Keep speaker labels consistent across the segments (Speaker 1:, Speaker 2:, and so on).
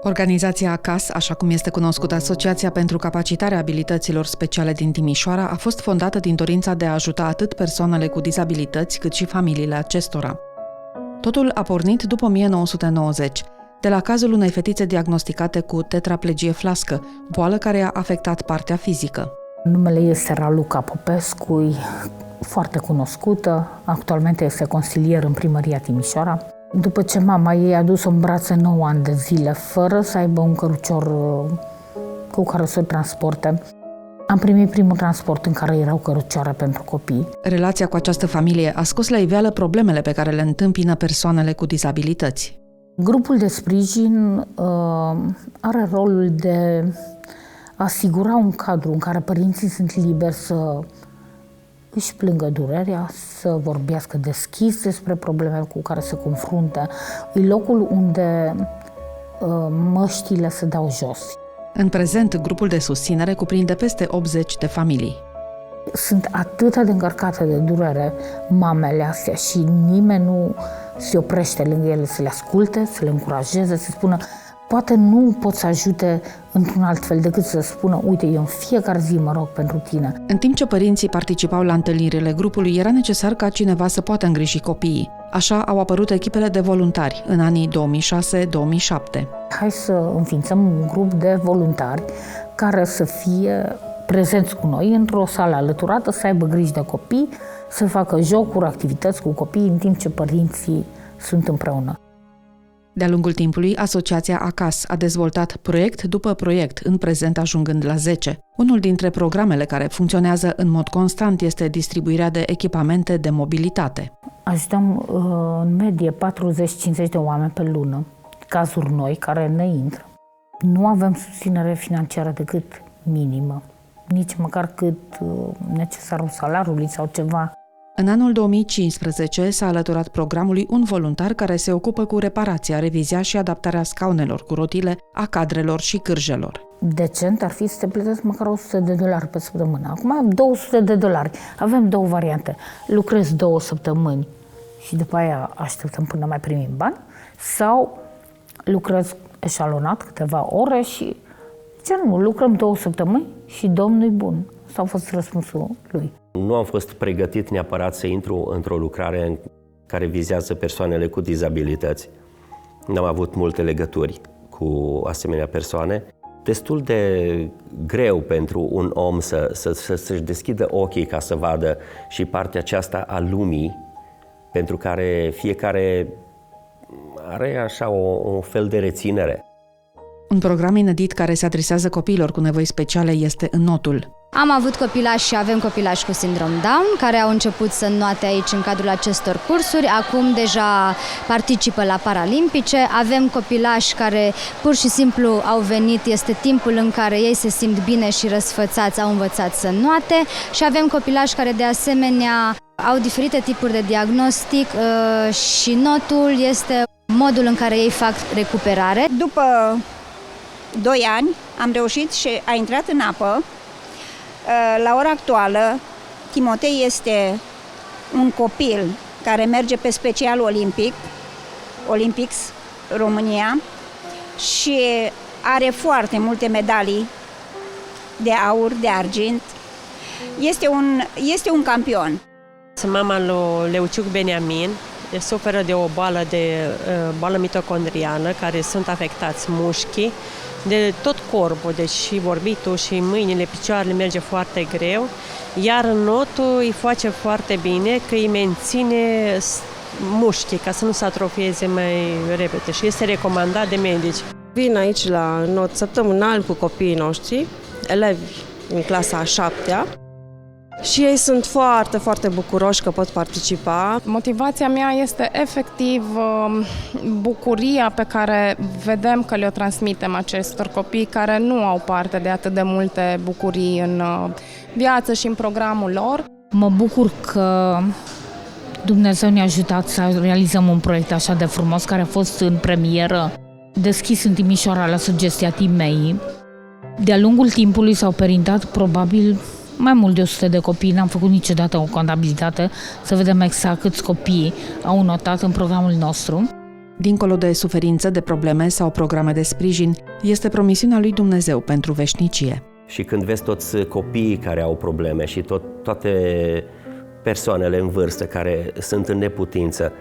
Speaker 1: Organizația ACAS, așa cum este cunoscută Asociația pentru Capacitarea Abilităților Speciale din Timișoara, a fost fondată din dorința de a ajuta atât persoanele cu dizabilități, cât și familiile acestora. Totul a pornit după 1990, de la cazul unei fetițe diagnosticate cu tetraplegie flască, boală care a afectat partea fizică.
Speaker 2: Numele este Raluca Popescu, foarte cunoscută, actualmente este consilier în primăria Timișoara. După ce mama ei a dus-o în brațe 9 ani de zile, fără să aibă un cărucior cu care să o transporte, am primit primul transport în care erau cărucioare pentru copii.
Speaker 1: Relația cu această familie a scos la iveală problemele pe care le întâmpină persoanele cu dizabilități.
Speaker 2: Grupul de sprijin are rolul de a asigura un cadru în care părinții sunt liberi să își plângă durerea, să vorbească deschis despre problemele cu care se confruntă. E locul unde măștile se dau jos.
Speaker 1: În prezent, grupul de susținere cuprinde peste 80 de familii.
Speaker 2: Sunt atât de încărcate de durere mamele astea și nimeni nu se oprește lângă ele să le asculte, să le încurajeze, să spună poate nu pot să ajute într-un alt fel decât să spună uite, eu în fiecare zi mă rog pentru tine.
Speaker 1: În timp ce părinții participau la întâlnirile grupului, era necesar ca cineva să poată îngriji copiii. Așa au apărut echipele de voluntari în anii 2006-2007.
Speaker 2: Hai să înființăm un grup de voluntari care să fie prezenți cu noi într-o sală alăturată, să aibă grijă de copii, să facă jocuri, activități cu copiii în timp ce părinții sunt împreună.
Speaker 1: De-a lungul timpului, Asociația ACAS a dezvoltat proiect după proiect, în prezent ajungând la 10. Unul dintre programele care funcționează în mod constant este distribuirea de echipamente de mobilitate.
Speaker 2: Ajutăm în medie 40-50 de oameni pe lună, cazuri noi care ne intră. Nu avem susținere financiară decât minimă, nici măcar cât necesarul salariului sau ceva.
Speaker 1: În anul 2015 s-a alăturat programului un voluntar care se ocupă cu reparația, revizia și adaptarea scaunelor cu rotile, a cadrelor și cârjelor.
Speaker 2: Decent ar fi să te plătesc măcar $100 pe săptămână. Acum $200. Avem două variante. Lucrezi 2 săptămâni și după aia așteptăm până mai primim bani, sau lucrezi eșalonat câteva ore și ce nu, lucrăm 2 săptămâni și Domnul-i bun. Asta a fost răspunsul lui.
Speaker 3: Nu am fost pregătit neapărat să intru într-o lucrare care vizează persoanele cu dizabilități. N-am avut multe legături cu asemenea persoane. Destul de greu pentru un om să-și deschidă ochii ca să vadă și partea aceasta a lumii, pentru care fiecare are așa un fel de reținere.
Speaker 1: Un program inedit care se adresează copiilor cu nevoi speciale este Înnotul.
Speaker 4: Am avut copilași și avem copilași cu sindrom Down, care au început să înnoate aici în cadrul acestor cursuri. Acum deja participă la Paralimpice. Avem copilași care pur și simplu au venit, este timpul în care ei se simt bine și răsfățați, au învățat să înnoate. Și avem copilași care de asemenea au diferite tipuri de diagnostic și Notul este modul în care ei fac recuperare.
Speaker 5: După 2 ani am reușit și a intrat în apă. La ora actuală, Timotei este un copil care merge pe special olimpic, Olympics România, și are foarte multe medalii de aur, de argint. Este un campion.
Speaker 6: Sunt mama lui Leuciuc Beniamin, suferă de o boală mitocondrială, care sunt afectați mușchii, de tot corpul, deci și vorbitul, și mâinile, picioarele merge foarte greu, iar Notul îi face foarte bine că îi menține mușchii ca să nu se atrofieze mai repede și este recomandat de medici.
Speaker 7: Vin aici la Not săptămânal cu copiii noștri, elevi în clasa a 7-a, și ei sunt foarte, foarte bucuroși că pot participa.
Speaker 8: Motivația mea este efectiv bucuria pe care vedem că le-o transmitem acestor copii care nu au parte de atât de multe bucurii în viață și în programul lor.
Speaker 2: Mă bucur că Dumnezeu ne-a ajutat să realizăm un proiect așa de frumos, care a fost în premieră, deschis în Timișoara la sugestia Timei. De-a lungul timpului s-au perintat probabil mai mult de 100 de copii, n-am făcut niciodată o contabilitate să vedem exact câți copii au notat în programul nostru.
Speaker 1: Dincolo de suferință, de probleme sau programe de sprijin, este promisiunea lui Dumnezeu pentru veșnicie.
Speaker 3: Și când vezi toți copiii care au probleme și toate persoanele în vârstă care sunt în neputință,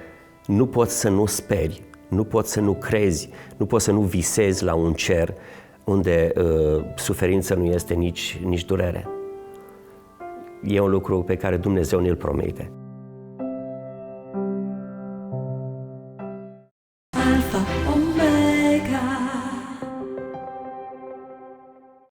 Speaker 3: nu poți să nu speri, nu poți să nu crezi, nu poți să nu visezi la un cer unde suferință nu este nici durere. E un lucru pe care Dumnezeu ne-l promite.